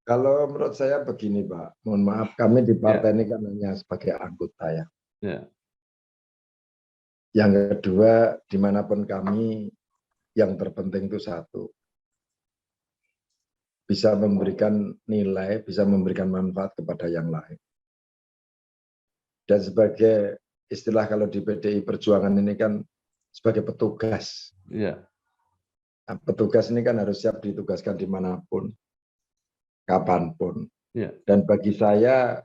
Kalau menurut saya begini, Pak. Mohon maaf, kami di Ya, partai ini kan hanya sebagai anggota ya. ya, Yang kedua, dimanapun kami, yang terpenting itu satu, bisa memberikan nilai, bisa memberikan manfaat kepada yang lain. Dan sebagai istilah kalau di PDI Perjuangan ini kan sebagai petugas. ya, Nah, petugas ini kan harus siap ditugaskan dimanapun, kapanpun. ya, Dan bagi saya,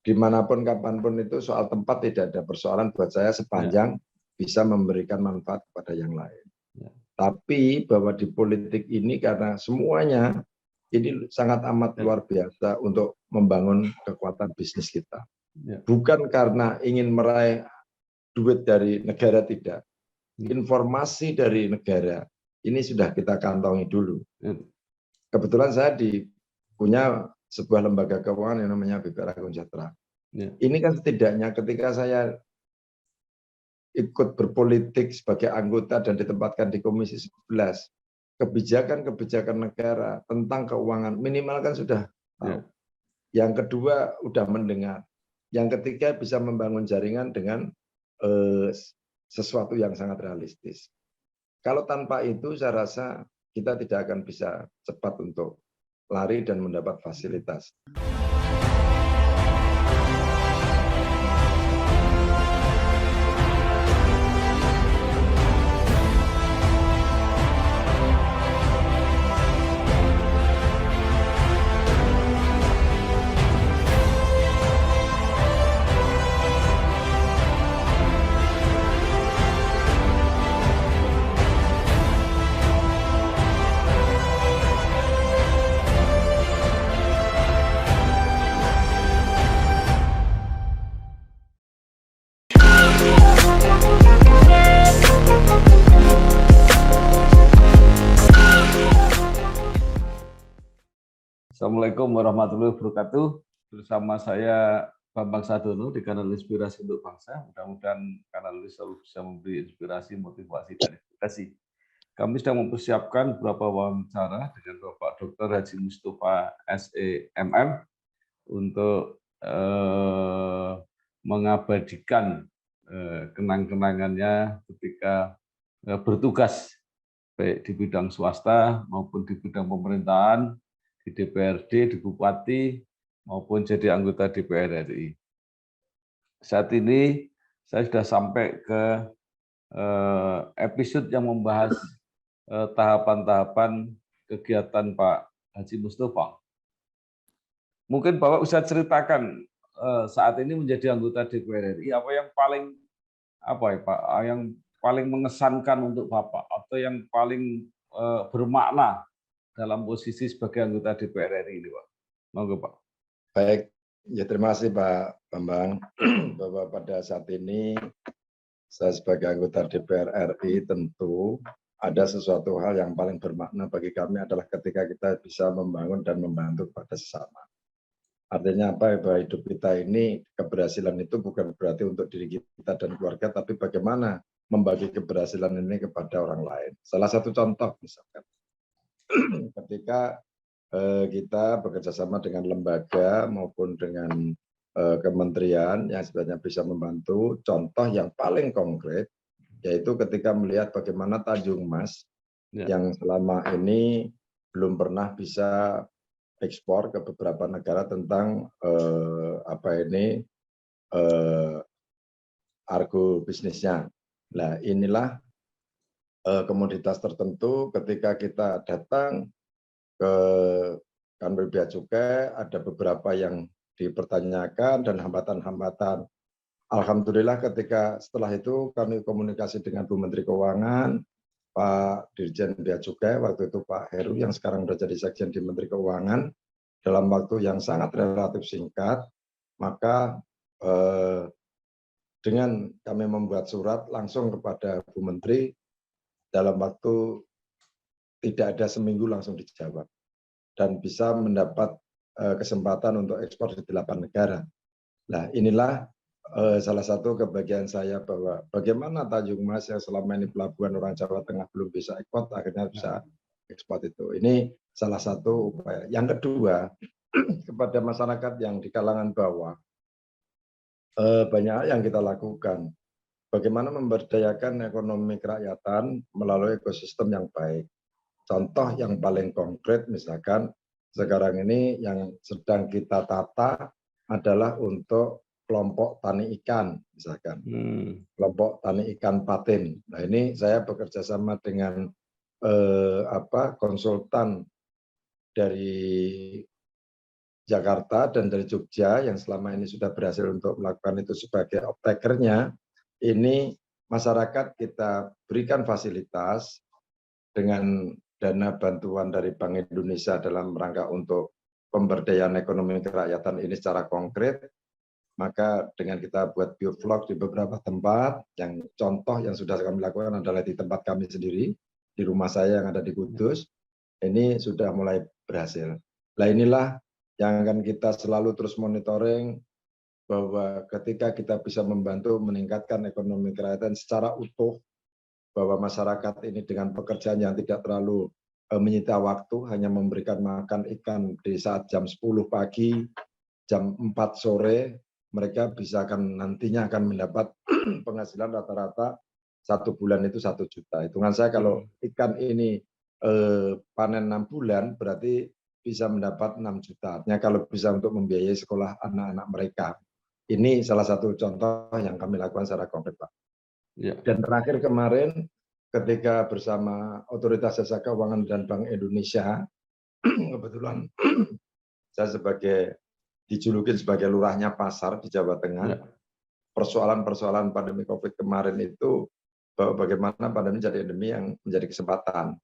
dimanapun, kapanpun itu soal tempat tidak ada persoalan buat saya ya, sepanjang bisa memberikan manfaat kepada yang lain. ya, Tapi bahwa di politik ini karena semuanya ini sangat amat ya, luar biasa untuk membangun kekuatan bisnis kita. ya, Bukan karena ingin meraih duit dari negara, tidak. ya, Informasi dari negara ini sudah kita kantongi dulu. ya, Kebetulan saya punya sebuah lembaga keuangan yang namanya BPR Agung Sejahtera. ya, Ini kan setidaknya ketika saya ikut berpolitik sebagai anggota dan ditempatkan di Komisi 11, kebijakan-kebijakan negara tentang keuangan minimal kan sudah tahu. ya, Yang kedua udah mendengar. Yang ketiga bisa membangun jaringan dengan sesuatu yang sangat realistis. Kalau tanpa itu saya rasa kita tidak akan bisa cepat untuk lari dan mendapat fasilitas. Assalamualaikum warahmatullahi wabarakatuh. Bersama saya Bambang Sadono di kanal Inspirasi untuk Bangsa. Mudah-mudahan kanal ini selalu bisa memberi inspirasi, motivasi, dan edukasi. Kami sedang mempersiapkan beberapa wawancara dengan Bapak Dr. Haji Mustafa SEMM untuk mengabadikan kenang-kenangannya ketika bertugas baik di bidang swasta maupun di bidang pemerintahan, di DPRD, di Bupati, maupun jadi anggota DPR RI. Saat ini saya sudah sampai ke episode yang membahas tahapan-tahapan kegiatan Pak Haji Mustafa. Mungkin Bapak bisa ceritakan saat ini menjadi anggota DPR RI, apa yang paling Pak, yang paling mengesankan untuk Bapak atau yang paling bermakna dalam posisi sebagai anggota DPR RI ini, Pak. Monggo, Pak. Baik, ya terima kasih Pak Bambang. Bahwa pada saat ini saya sebagai anggota DPR RI tentu ada sesuatu hal yang paling bermakna bagi kami adalah ketika kita bisa membangun dan membantu pada sesama. Artinya apa? Bahwa hidup kita ini keberhasilan itu bukan berarti untuk diri kita dan keluarga, tapi bagaimana membagi keberhasilan ini kepada orang lain. Salah satu contoh misalkan ketika kita bekerja sama dengan lembaga maupun dengan kementerian yang sebenarnya bisa membantu. Contoh yang paling konkret yaitu ketika melihat bagaimana Tanjung Mas yang selama ini belum pernah bisa ekspor ke beberapa negara tentang argo bisnisnya. Nah, inilah komoditas tertentu ketika kita datang ke kanwil bea cukai, ada beberapa yang dipertanyakan dan hambatan-hambatan. Alhamdulillah ketika setelah itu kami komunikasi dengan Bu Menteri Keuangan, Pak Dirjen Bea Cukai, waktu itu Pak Heru yang sekarang sudah jadi Sekjen di Menteri Keuangan, dalam waktu yang sangat relatif singkat, maka dengan kami membuat surat langsung kepada Bu Menteri, dalam waktu tidak ada seminggu langsung dijawab dan bisa mendapat kesempatan untuk ekspor di 8 negara. Nah, inilah salah satu kebahagiaan saya bahwa bagaimana Tanjung Mas yang selama ini pelabuhan orang Jawa Tengah belum bisa ekspor, akhirnya bisa ekspor itu. Ini salah satu upaya. Yang kedua, kepada masyarakat yang di kalangan bawah, banyak hal yang kita lakukan. Bagaimana memberdayakan ekonomi kerakyatan melalui ekosistem yang baik. Contoh yang paling konkret misalkan sekarang ini yang sedang kita tata adalah untuk kelompok tani ikan misalkan. Kelompok tani ikan patin. Nah, ini saya bekerja sama dengan konsultan dari Jakarta dan dari Jogja yang selama ini sudah berhasil untuk melakukan itu sebagai optakernya. Ini masyarakat kita berikan fasilitas dengan dana bantuan dari Bank Indonesia dalam rangka untuk pemberdayaan ekonomi kerakyatan ini secara konkret. Maka dengan kita buat biovlog di beberapa tempat, yang contoh yang sudah kami lakukan adalah di tempat kami sendiri, di rumah saya yang ada di Kudus, ini sudah mulai berhasil. Nah, inilah yang akan kita selalu terus monitoring, bahwa ketika kita bisa membantu meningkatkan ekonomi kerakyatan secara utuh, bahwa masyarakat ini dengan pekerjaan yang tidak terlalu menyita waktu, hanya memberikan makan ikan di saat jam 10 pagi, jam 4 sore, mereka bisa nantinya akan mendapat penghasilan rata-rata 1 bulan itu 1 juta. Hitungan saya kalau ikan ini panen 6 bulan, berarti bisa mendapat 6 juta. Artinya kalau bisa untuk membiayai sekolah anak-anak mereka. Ini salah satu contoh yang kami lakukan secara konkret, Pak. Ya. Dan terakhir kemarin, ketika bersama Otoritas Jasa Keuangan dan Bank Indonesia, kebetulan saya dijulukin sebagai lurahnya pasar di Jawa Tengah. Ya. Persoalan-persoalan pandemi COVID kemarin itu, bahwa bagaimana pandemi jadi endemi yang menjadi kesempatan.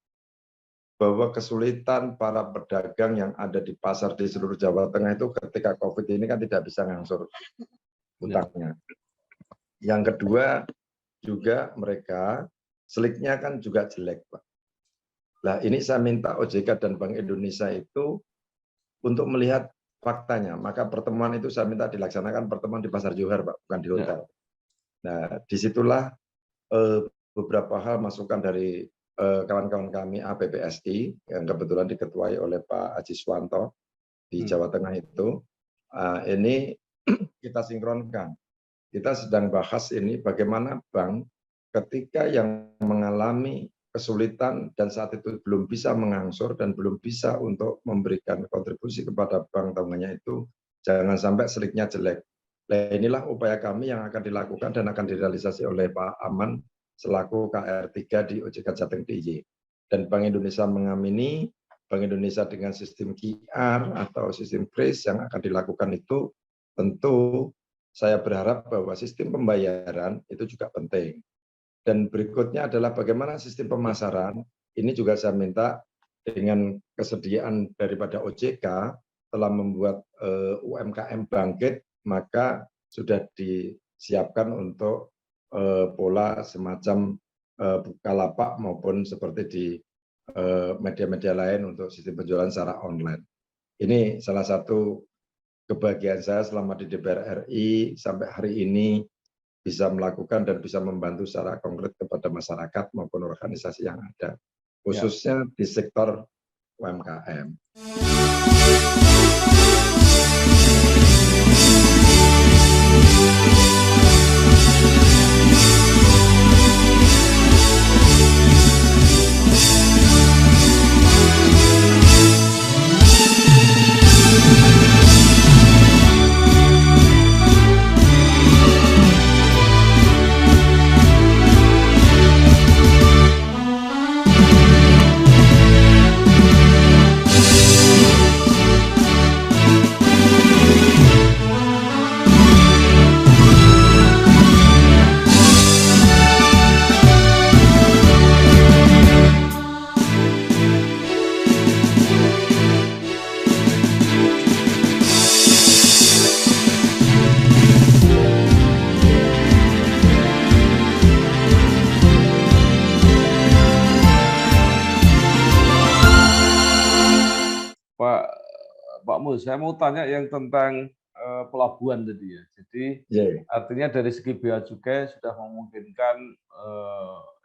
Bahwa kesulitan para pedagang yang ada di pasar di seluruh Jawa Tengah itu ketika COVID ini kan tidak bisa ngangsur utangnya. Yang kedua juga mereka seliknya kan juga jelek, Pak. Nah, ini saya minta OJK dan Bank Indonesia itu untuk melihat faktanya. Maka pertemuan itu saya minta dilaksanakan pertemuan di Pasar Johar, Pak, bukan di hotel. Nah, disitulah beberapa hal masukan dari kawan-kawan kami APPSI yang kebetulan diketuai oleh Pak Haji Swanto di Jawa Tengah itu, ini kita sinkronkan. Kita sedang bahas ini bagaimana bank ketika yang mengalami kesulitan dan saat itu belum bisa mengangsur dan belum bisa untuk memberikan kontribusi kepada bank tanggungannya itu, jangan sampai seliknya jelek. Nah, inilah upaya kami yang akan dilakukan dan akan direalisasi oleh Pak Aman selaku KR3 di OJK Jateng DIY. Dan Bank Indonesia mengamini, Bank Indonesia dengan sistem QR atau sistem kris yang akan dilakukan itu, tentu saya berharap bahwa sistem pembayaran itu juga penting. Dan berikutnya adalah bagaimana sistem pemasaran, ini juga saya minta dengan kesediaan daripada OJK telah membuat UMKM bangkit, maka sudah disiapkan untuk pola semacam Bukalapak maupun seperti di media-media lain untuk sistem penjualan secara online. Ini salah satu kebahagiaan saya selama di DPR RI sampai hari ini bisa melakukan dan bisa membantu secara konkret kepada masyarakat maupun organisasi yang ada, khususnya di sektor UMKM. Pak Mus, saya mau tanya yang tentang pelabuhan tadi ya. Jadi artinya dari segi bea cukai sudah memungkinkan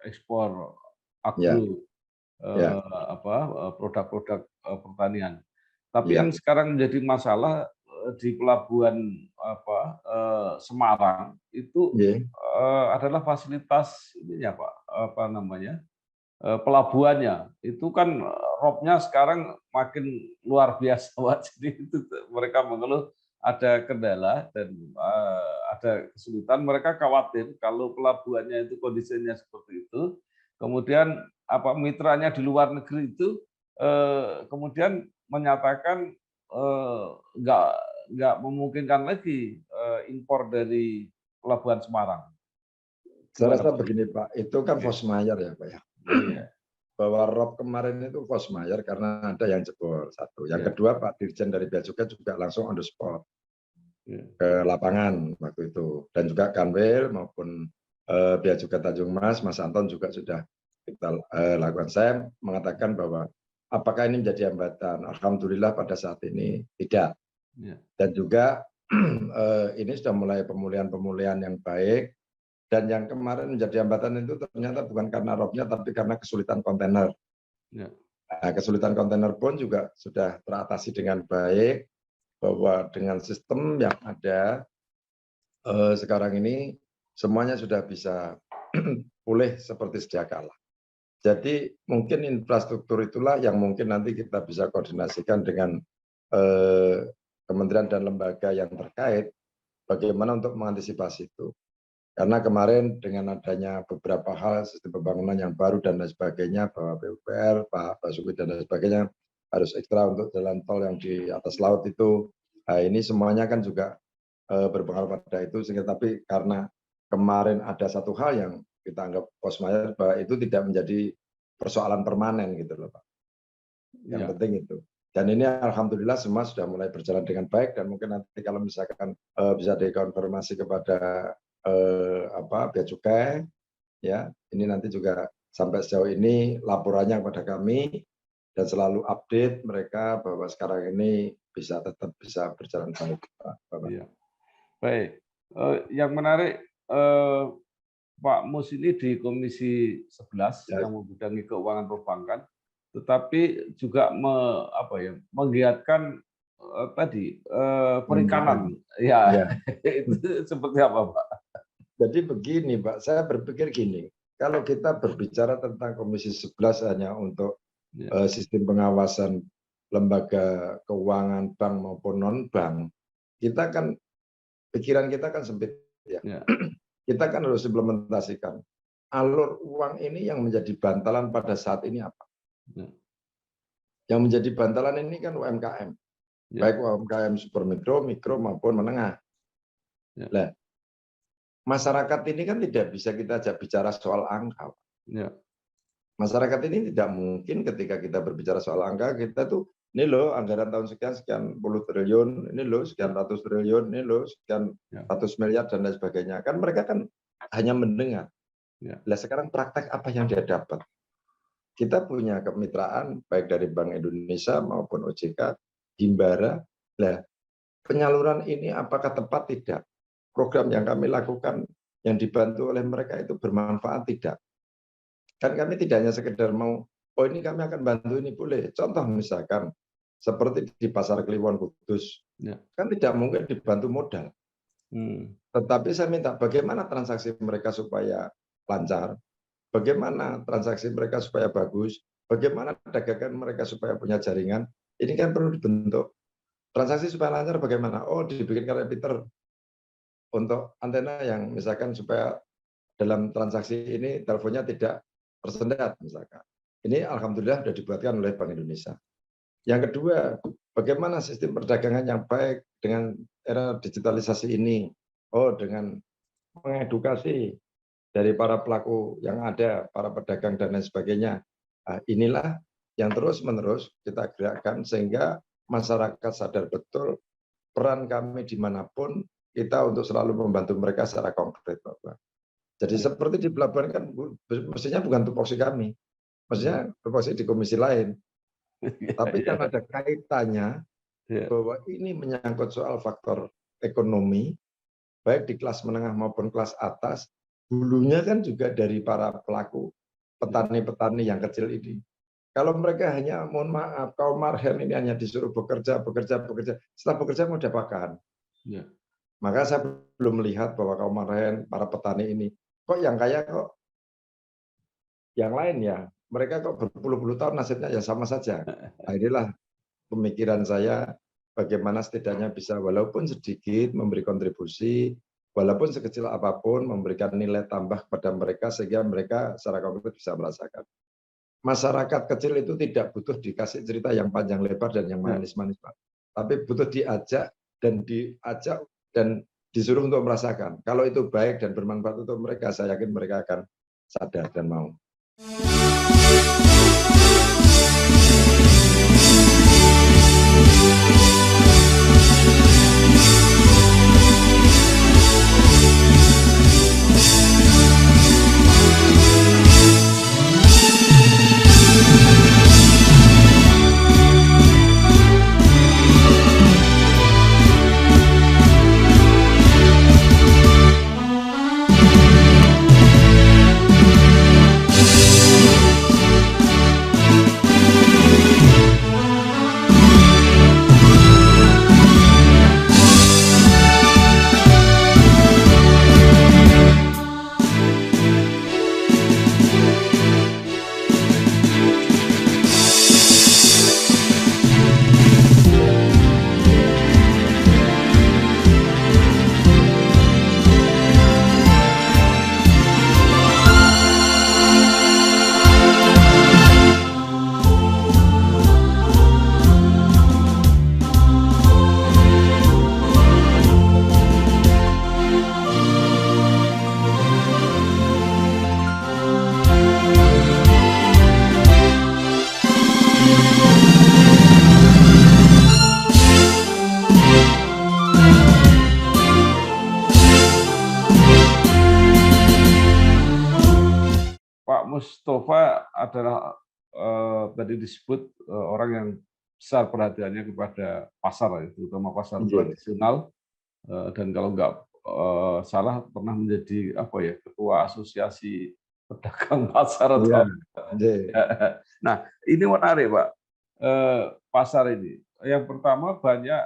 ekspor agro, produk-produk pertanian. Tapi Iya, yang sekarang menjadi masalah di pelabuhan Semarang itu iya. adalah fasilitas ininya Pak, apa namanya, pelabuhannya. Itu kan ropnya sekarang makin luar biasa Pak. Jadi itu mereka mengeluh ada kendala dan ada kesulitan. Mereka khawatir kalau pelabuhannya itu kondisinya seperti itu, kemudian mitranya di luar negeri itu kemudian menyatakan eh, nggak nggak memungkinkan lagi impor dari pelabuhan Semarang. Saya Gimana rasa Pak? begini Pak, itu kan Oke. force majeure ya Pak ya. Iya, Bahwa rob kemarin itu force majeure karena ada yang jebol satu. Yang iya, kedua Pak Dirjen dari Bea Cukai juga langsung on the spot iya, ke lapangan waktu itu. Dan juga Kanwil maupun Bea Cukai Tanjung Mas Anton juga sudah kita lakukan. Saya mengatakan bahwa apakah ini menjadi hambatan? Alhamdulillah pada saat ini tidak. iya, Dan juga ini sudah mulai pemulihan-pemulihan yang baik. Dan yang kemarin menjadi hambatan itu ternyata bukan karena robnya, tapi karena kesulitan kontainer. iya, Nah, kesulitan kontainer pun juga sudah teratasi dengan baik, bahwa dengan sistem yang ada sekarang ini semuanya sudah bisa pulih seperti sedia kala. Jadi mungkin infrastruktur itulah yang mungkin nanti kita bisa koordinasikan dengan kementerian dan lembaga yang terkait bagaimana untuk mengantisipasi itu. Karena kemarin dengan adanya beberapa hal sistem pembangunan yang baru dan lain sebagainya, bahwa PUPR, Pak Basuki dan lain sebagainya harus ekstra untuk jalan tol yang di atas laut itu. Nah, ini semuanya kan juga berpengaruh pada itu. Sehingga tapi karena kemarin ada satu hal yang kita anggap force majeure, bahwa itu tidak menjadi persoalan permanen gitu loh Pak. Yang iya, penting itu. Dan ini alhamdulillah semua sudah mulai berjalan dengan baik, dan mungkin nanti kalau misalkan bisa dikonfirmasi kepada Bea Cukai, ya ini nanti juga sampai sejauh ini laporannya kepada kami dan selalu update mereka bahwa sekarang ini bisa tetap bisa berjalan baik, Pak. iya. Baik. Yang menarik, Pak Mus ini di Komisi 11 Ya, yang membidangi keuangan perbankan, tetapi juga menggiatkan UMKM. perikanan. Ya, Ya. itu seperti apa, Pak? Jadi begini, Pak, saya berpikir gini, kalau kita berbicara tentang Komisi 11 hanya untuk Ya, sistem pengawasan lembaga keuangan bank maupun non bank, kita kan pikiran kita kan sempit ya. ya, Kita kan harus implementasikan alur uang ini yang menjadi bantalan pada saat ini apa? ya, Yang menjadi bantalan ini kan UMKM, ya, baik UMKM supermikro, mikro maupun menengah. ya, Nah, masyarakat ini kan tidak bisa kita ajak bicara soal angka. ya, Masyarakat ini tidak mungkin ketika kita berbicara soal angka, kita tuh ini loh anggaran tahun sekian sekian puluh triliun, ini loh sekian ratus triliun, ini loh sekian ya, ratus miliar dan lain sebagainya. Kan mereka kan hanya mendengar. ya, Lah sekarang praktek apa yang dia dapat? Kita punya kemitraan baik dari Bank Indonesia maupun OJK, Himbara. Lah penyaluran ini apakah tepat tidak? Program yang kami lakukan yang dibantu oleh mereka itu bermanfaat tidak? Kan kami tidak hanya sekedar mau, oh ini kami akan bantu ini boleh. Contoh misalkan seperti di Pasar Kliwon Kudus, ya. kan tidak mungkin dibantu modal. Tetapi saya minta bagaimana transaksi mereka supaya lancar, bagaimana transaksi mereka supaya bagus, bagaimana dagangan mereka supaya punya jaringan. Ini kan perlu dibentuk. Transaksi supaya lancar bagaimana? Oh, dibikinkan repeater untuk antena yang misalkan supaya dalam transaksi ini teleponnya tidak tersendat misalkan. Ini alhamdulillah sudah dibuatkan oleh Bank Indonesia. Yang kedua, bagaimana sistem perdagangan yang baik dengan era digitalisasi ini? Oh, dengan mengedukasi dari para pelaku yang ada, para pedagang dan lain sebagainya. Nah, inilah yang terus-menerus kita gerakkan sehingga masyarakat sadar betul peran kami dimanapun kita untuk selalu membantu mereka secara konkret, Bapak. Jadi Ya, seperti di pelabuhan kan mestinya bukan tupoksi kami, ya, mestinya tupoksi di komisi lain. Tapi ya, karena ada kaitannya ya, bahwa ini menyangkut soal faktor ekonomi, baik di kelas menengah maupun kelas atas, hulunya kan juga dari para pelaku ya, petani-petani yang kecil ini. Kalau mereka hanya, mohon maaf, kaum marhen ini hanya disuruh bekerja, bekerja, bekerja. Setelah bekerja mau diapakan? Ya. Maka saya belum melihat bahwa kaum marhen, para petani ini, kok yang kaya kok yang lain ya. Mereka kok berpuluh-puluh tahun nasibnya ya sama saja. Nah, inilah pemikiran saya, bagaimana setidaknya bisa walaupun sedikit memberi kontribusi, walaupun sekecil apapun memberikan nilai tambah kepada mereka sehingga mereka secara konkret bisa merasakan. Masyarakat kecil itu tidak butuh dikasih cerita yang panjang lebar dan yang Ya. manis-manis, Pak. Tapi butuh diajak dan disuruh untuk merasakan. Kalau itu baik dan bermanfaat untuk mereka, saya yakin mereka akan sadar dan mau. Pak Mustafa adalah tadi disebut orang yang besar perhatiannya kepada pasar, terutama pasar tradisional, dan kalau nggak salah pernah menjadi ketua asosiasi pedagang pasar atau Nah, ini menarik, Pak. Pasar ini, yang pertama banyak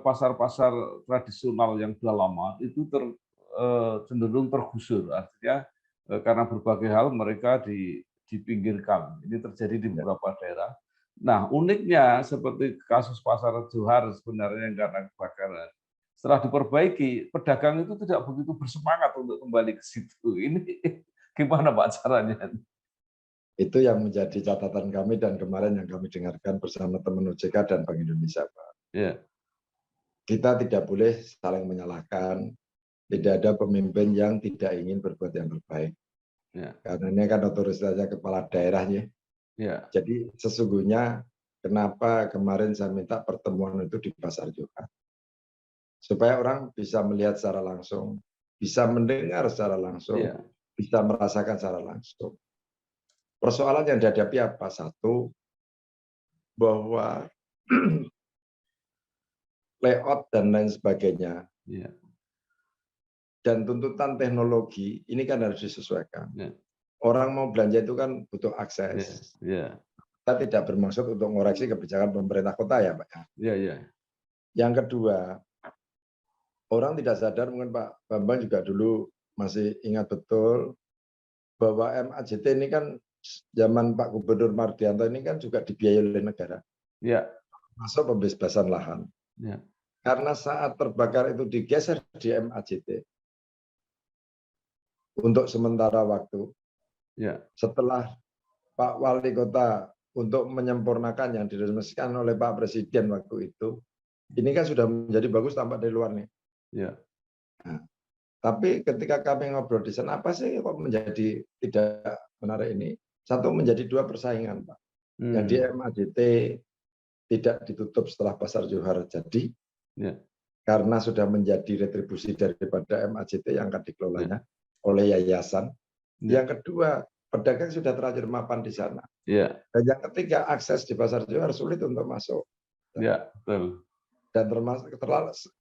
pasar-pasar tradisional yang sudah lama itu cenderung tergusur, artinya karena berbagai hal mereka dipinggirkan. Ini terjadi di beberapa daerah. Nah, uniknya seperti kasus pasar Johar sebenarnya yang karena kebakaran. Setelah diperbaiki, pedagang itu tidak begitu bersemangat untuk kembali ke situ. Ini gimana Pak caranya? Itu yang menjadi catatan kami dan kemarin yang kami dengarkan bersama teman OJK dan Bank Indonesia, Pak. Ya. Kita tidak boleh saling menyalahkan. Tidak ada pemimpin yang tidak ingin berbuat yang terbaik. Ya. Karena ini kan otoritasnya kepala daerahnya. Ya. Jadi sesungguhnya kenapa kemarin saya minta pertemuan itu di Pasar Johar. Supaya orang bisa melihat secara langsung, bisa mendengar secara langsung, bisa merasakan secara langsung. Persoalan yang dihadapi apa? Satu, bahwa layout dan lain sebagainya. Dan tuntutan teknologi ini kan harus disesuaikan. Orang mau belanja itu kan butuh akses. Kita tidak bermaksud untuk mengoreksi kebijakan pemerintah kota ya, Pak. Yang kedua, orang tidak sadar, mungkin Pak Bambang juga dulu masih ingat betul bahwa MAJT ini kan zaman Pak Gubernur Mardianto ini kan juga dibiayai oleh negara. Masuk pembebasan lahan. Karena saat terbakar itu digeser di MAJT untuk sementara waktu. Setelah Pak Wali Kota untuk menyempurnakan yang diresmikan oleh Pak Presiden waktu itu, ini kan sudah menjadi bagus tampak dari luar nih. Nah, tapi ketika kami ngobrol di sana, apa sih kok menjadi tidak menarik ini? Satu, menjadi dua persaingan, Pak. Yang di MAJT tidak ditutup setelah Pasar Johar jadi, karena sudah menjadi retribusi daripada MAJT yang akan dikelolanya oleh yayasan. Yang kedua, pedagang sudah terlanjur mapan di sana. Dan yang ketiga, akses di Pasar Johar sulit untuk masuk. Betul. Dan termasuk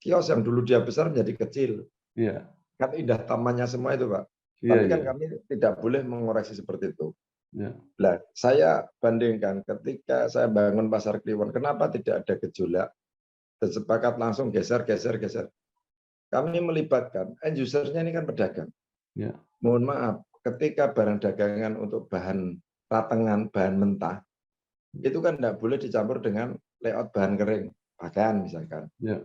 kios yang dulu dia besar menjadi kecil. Kan indah tamannya semua itu, Pak. Tapi kan kami tidak boleh mengoreksi seperti itu. Ya. Nah, saya bandingkan ketika saya bangun pasar Kliwon, kenapa tidak ada gejolak dan sepakat langsung geser. Kami melibatkan end user-nya ini kan pedagang. Ya. Mohon maaf, ketika barang dagangan untuk bahan ratengan, bahan mentah, itu kan tidak boleh dicampur dengan layout bahan kering, pakaian misalkan. Ya.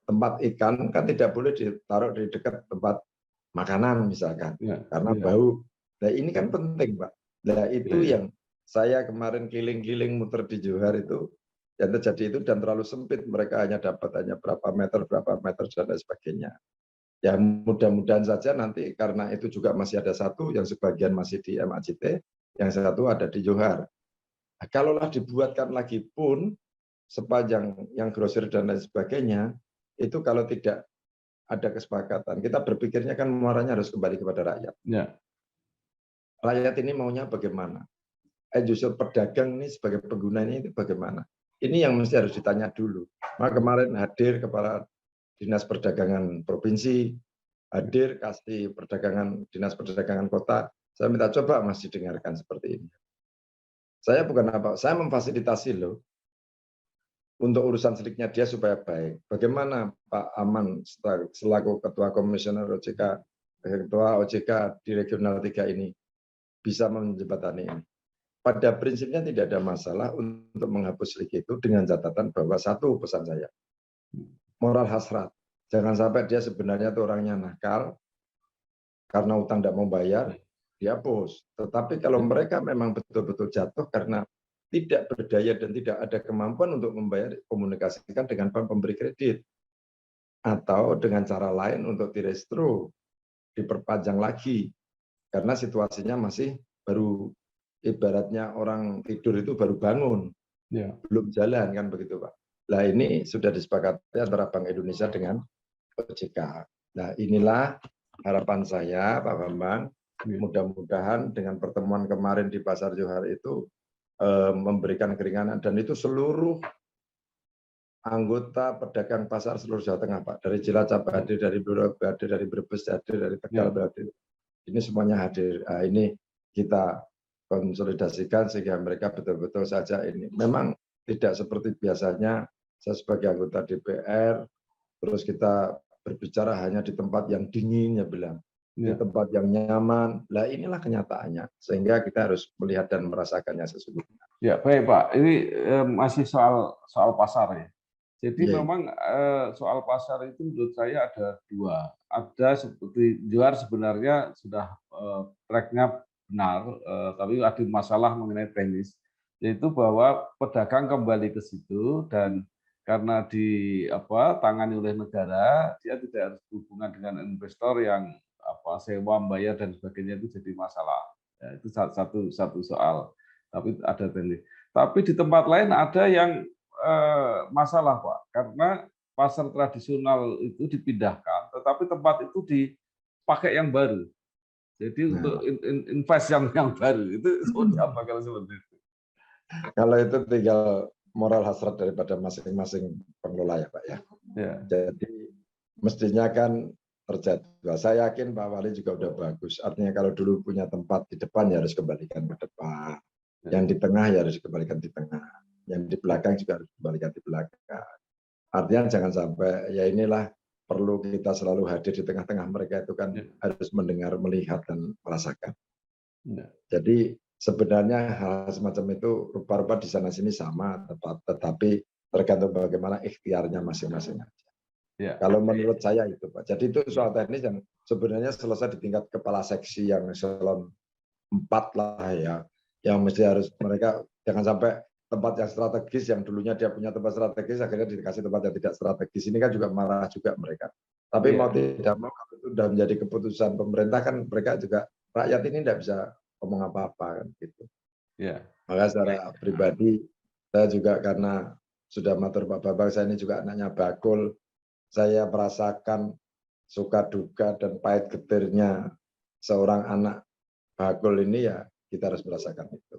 Tempat ikan kan tidak boleh ditaruh di dekat tempat makanan misalkan, Ya. karena Ya. bau. Nah ini kan penting, Pak. Nah itu Ya. yang saya kemarin keliling-keliling muter di Johar itu, yang terjadi itu dan terlalu sempit, mereka hanya dapat berapa meter dan lain sebagainya. Ya mudah-mudahan saja nanti karena itu juga masih ada satu yang sebagian masih di MAJT, yang satu ada di Johar. Nah, kalaulah dibuatkan lagi pun sepanjang yang grosir dan lain sebagainya, itu kalau tidak ada kesepakatan, kita berpikirnya kan muaranya harus kembali kepada rakyat. Ya. Rakyat ini maunya bagaimana? Justru pedagang ini sebagai pengguna ini bagaimana? Ini yang mesti harus ditanya dulu. Maka kemarin hadir Kepala Dinas Perdagangan Provinsi, hadir kasih Dinas Perdagangan Kota. Saya minta coba masih dengarkan seperti ini. Saya bukan apa, saya memfasilitasi loh untuk urusan seliknya dia supaya baik. Bagaimana Pak Aman selaku Ketua Komisioner OJK, Ketua OJK di Regional 3 ini bisa menjembatani ini. Pada prinsipnya tidak ada masalah untuk menghapus slik itu dengan catatan bahwa satu pesan saya, moral hasrat. Jangan sampai dia sebenarnya itu orangnya nakal, karena utang tidak mau bayar, dihapus. Tetapi kalau mereka memang betul-betul jatuh karena tidak berdaya dan tidak ada kemampuan untuk membayar, komunikasikan dengan bank pemberi kredit. Atau dengan cara lain untuk direstro, diperpanjang lagi. Karena situasinya masih baru, ibaratnya orang tidur itu baru bangun, belum jalan kan begitu Pak. Nah ini sudah disepakati antara Bank Indonesia dengan OJK. Nah inilah harapan saya Pak Bambang, mudah-mudahan dengan pertemuan kemarin di Pasar Johar itu memberikan keringanan, dan itu seluruh anggota pedagang pasar seluruh Jawa Tengah Pak, dari Cilacap hadir, dari Blora hadir, dari Brebes hadir, dari Tegal hadir. Ini semuanya hadir. Nah, ini kita konsolidasikan sehingga mereka betul-betul saja ini. Memang tidak seperti biasanya saya sebagai anggota DPR, terus kita berbicara hanya di tempat yang dingin, ya bilang. Di tempat yang nyaman. Lah inilah kenyataannya. Sehingga kita harus melihat dan merasakannya sesungguhnya. Ya, baik Pak. Ini masih soal pasar ya. Jadi memang soal pasar itu menurut saya ada dua. Ada seperti Johar sebenarnya sudah tracknya benar, tapi ada masalah mengenai teknis, yaitu bahwa pedagang kembali ke situ dan karena tangani oleh negara, dia tidak harus berhubungan dengan investor yang sewa, membayar dan sebagainya, itu jadi masalah. Ya, itu satu soal. Tapi ada teknis. Tapi di tempat lain ada yang masalah Pak, karena pasar tradisional itu dipindahkan, tetapi tempat itu dipakai yang baru. Jadi untuk invest yang baru itu seperti apa kalau seperti itu? Kalau itu tinggal moral hasrat daripada masing-masing pengelola ya Pak ya. Jadi mestinya kan terjadwal. Saya yakin Pak Wali juga udah bagus. Artinya kalau dulu punya tempat di depan ya harus kembalikan ke depan. Yang di tengah ya harus dikembalikan di tengah. Yang di belakang juga harus dikembalikan di belakang. Artinya jangan sampai, ya inilah perlu kita selalu hadir di tengah-tengah mereka itu kan harus mendengar, melihat, dan merasakan. Jadi sebenarnya hal semacam itu rupa-rupa di sana-sini sama, tetapi tergantung bagaimana ikhtiarnya masing-masing. Kalau menurut saya itu Pak. Jadi itu soal teknis yang sebenarnya selesai di tingkat kepala seksi yang eselon 4 lah ya. Yang mesti harus mereka jangan sampai tempat yang strategis, yang dulunya dia punya tempat strategis, akhirnya dikasih tempat yang tidak strategis. Ini kan juga marah juga mereka. Tapi mau tidak mau, kalau itu sudah menjadi keputusan pemerintah kan mereka juga, rakyat ini tidak bisa ngomong apa-apa kan gitu. Maka secara pribadi, saya juga karena sudah matur Pak Bambang, saya ini juga anaknya Bakul, saya merasakan suka duka dan pahit getirnya seorang anak Bakul ini, ya kita harus merasakan itu.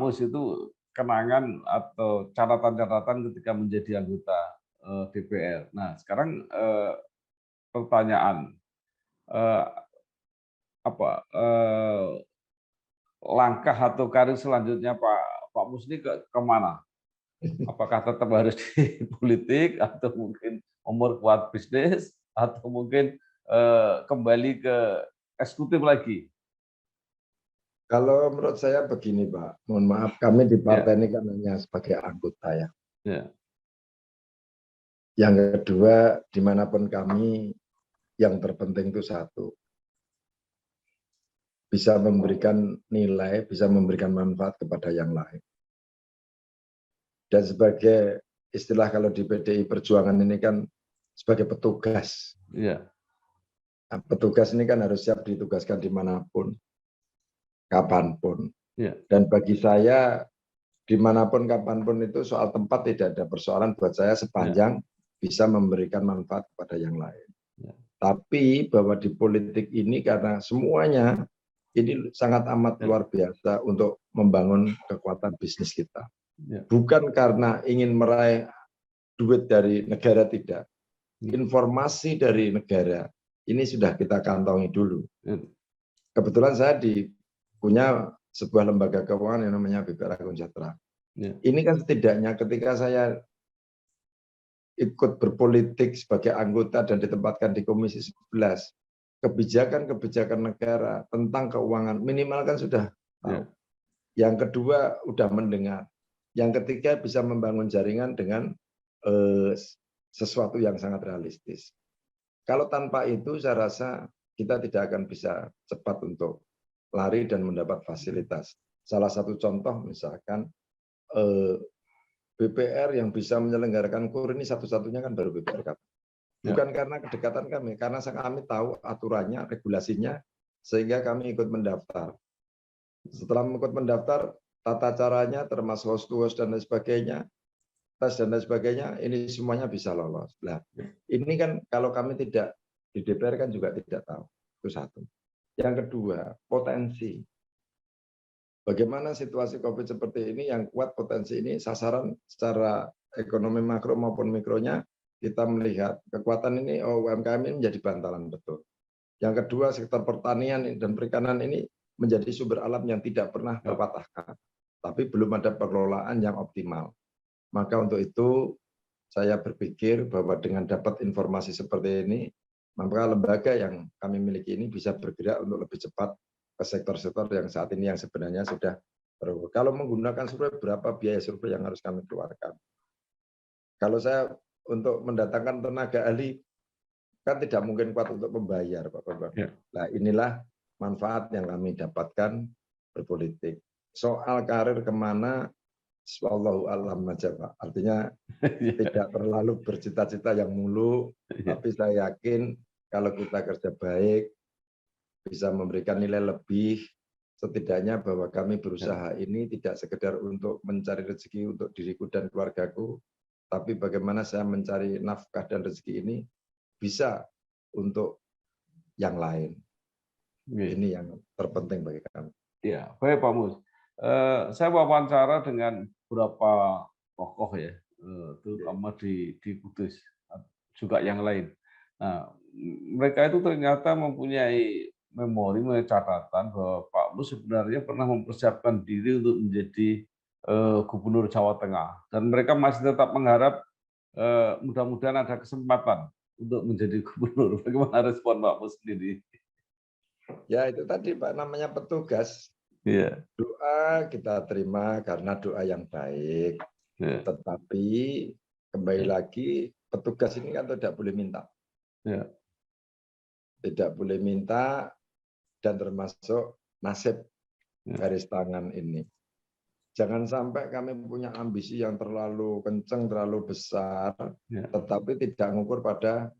Mus itu kenangan atau catatan-catatan ketika menjadi anggota DPR. Nah, sekarang pertanyaan, eh, apa langkah atau karir selanjutnya Pak Mus ini kemana? Apakah tetap harus di politik atau mungkin memperkuat bisnis atau mungkin kembali ke eksekutif lagi? Kalau menurut saya begini, Pak. Mohon maaf, kami di Ya, partai ini kan hanya sebagai anggota ya. ya, Yang kedua, dimanapun kami, yang terpenting itu satu, bisa memberikan nilai, bisa memberikan manfaat kepada yang lain. Dan sebagai istilah kalau di PDI Perjuangan ini kan sebagai petugas. ya, Nah, petugas ini kan harus siap ditugaskan dimanapun, kapanpun. ya, Dan bagi saya, dimanapun, kapanpun itu soal tempat tidak ada persoalan buat saya sepanjang bisa memberikan manfaat kepada yang lain. ya. Tapi bahwa di politik ini karena semuanya ini sangat amat luar biasa untuk membangun kekuatan bisnis kita. Ya. Bukan karena ingin meraih duit dari negara, tidak. Informasi dari negara ini sudah kita kantongi dulu. Kebetulan saya punya sebuah lembaga keuangan yang namanya BPR Agung Sejahtera. Ini kan setidaknya ketika saya ikut berpolitik sebagai anggota dan ditempatkan di Komisi 11, kebijakan-kebijakan negara tentang keuangan minimal kan sudah tahu. Yang kedua udah mendengar. Yang ketiga bisa membangun jaringan dengan sesuatu yang sangat realistis. Kalau tanpa itu saya rasa kita tidak akan bisa cepat untuk lari dan mendapat fasilitas. Salah satu contoh misalkan BPR yang bisa menyelenggarakan KUR ini satu-satunya kan baru BPR Kata. Bukan karena kedekatan kami, karena kami tahu aturannya, regulasinya, sehingga kami ikut mendaftar. Setelah ikut mendaftar, tata caranya termasuk host to host dan lain sebagainya, tes dan lain sebagainya, ini semuanya bisa lolos. Nah, ini kan kalau kami tidak di DPR kan juga tidak tahu. Itu satu. Yang kedua, potensi. Bagaimana situasi COVID seperti ini yang kuat potensi ini sasaran secara ekonomi makro maupun mikronya kita melihat kekuatan ini UMKM ini menjadi bantalan betul. Yang kedua sektor pertanian dan perikanan ini menjadi sumber alam yang tidak pernah terpatahkan. Tapi belum ada pengelolaan yang optimal. Maka untuk itu saya berpikir bahwa dengan dapat informasi seperti ini, maka lembaga yang kami miliki ini bisa bergerak untuk lebih cepat ke sektor-sektor yang saat ini yang sebenarnya sudah terukur. Kalau menggunakan survei, berapa biaya survei yang harus kami keluarkan? Kalau saya untuk mendatangkan tenaga ahli, kan tidak mungkin kuat untuk membayar, Pak Bambang. Nah, inilah manfaat yang kami dapatkan berpolitik. Soal karir kemana, wallahu a'lam aja, Pak. Artinya tidak terlalu bercita-cita yang mulu, tapi saya yakin kalau kita kerja baik, bisa memberikan nilai lebih, setidaknya bahwa kami berusaha ini tidak sekedar untuk mencari rezeki untuk diriku dan keluargaku, tapi bagaimana saya mencari nafkah dan rezeki ini bisa untuk yang lain. Ini yang terpenting bagi kami. Ya, baik Pak Mus. Saya wawancara dengan beberapa tokoh ya, terutama di Kudus, juga yang lain. Nah, mereka itu ternyata mempunyai memori, catatan bahwa Pak Mus sebenarnya pernah mempersiapkan diri untuk menjadi Gubernur Jawa Tengah, dan mereka masih tetap mengharap mudah-mudahan ada kesempatan untuk menjadi gubernur. Bagaimana respon Pak Mus sendiri? Ya itu tadi Pak, namanya petugas. Doa kita terima karena doa yang baik. Tetapi kembali lagi petugas ini kan tidak boleh minta. Tidak boleh minta dan termasuk nasib garis tangan ini. Jangan sampai kami punya ambisi yang terlalu kencang, terlalu besar, tetapi tidak mengukur pada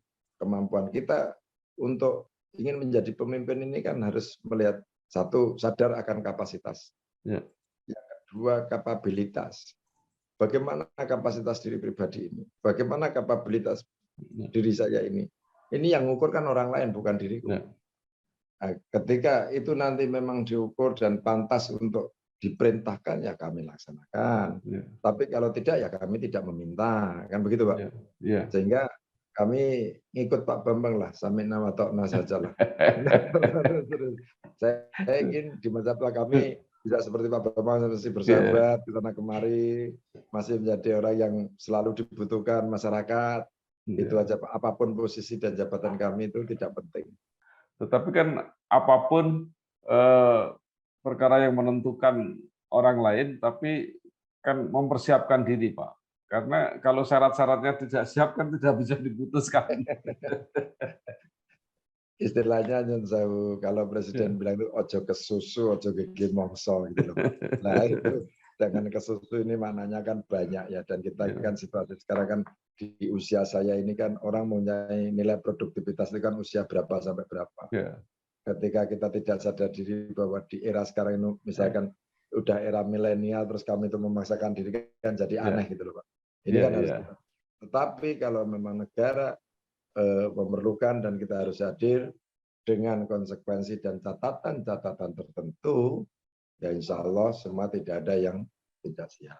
kemampuan kita untuk ingin menjadi pemimpin ini kan harus melihat satu, sadar akan kapasitas. Yang kedua, kapabilitas. Bagaimana kapasitas diri pribadi ini? Bagaimana kapabilitas diri saya ini? Ini yang mengukur kan orang lain, bukan diriku. Nah, ketika itu nanti memang diukur dan pantas untuk diperintahkan ya kami laksanakan. Ya. Tapi kalau tidak ya kami tidak meminta, kan begitu Pak. Ya. Ya. Sehingga kami ngikut Pak Bambang lah, sampai nama tokna saja lah. Saya ingin di masa tua kami bisa seperti Pak Bambang, masih bersahabat, di sana kemari, masih menjadi orang yang selalu dibutuhkan masyarakat. Itu aja Pak, apapun posisi dan jabatan kami itu tidak penting. Tetapi kan apapun perkara yang menentukan orang lain, tapi kan mempersiapkan diri, Pak. Karena kalau syarat-syaratnya tidak siap kan tidak bisa diputuskan. Istilahnya nyun sewu, kalau presiden bilang itu ojo kesusu, ojo gigi mongso gitu loh. Nah itu dengan kesusu ini maknanya kan banyak ya, dan kita kan situasi sekarang kan di usia saya ini kan orang mempunyai nilai produktivitas itu kan usia berapa sampai berapa. Ketika kita tidak sadar diri bahwa di era sekarang ini misalkan udah era milenial terus kami itu memaksakan diri kan jadi aneh gitu loh Pak. Ini kan harus kita. Tetapi kalau memang negara memerlukan dan kita harus hadir dengan konsekuensi dan catatan-catatan tertentu, ya insya Allah semua tidak ada yang tidak siap.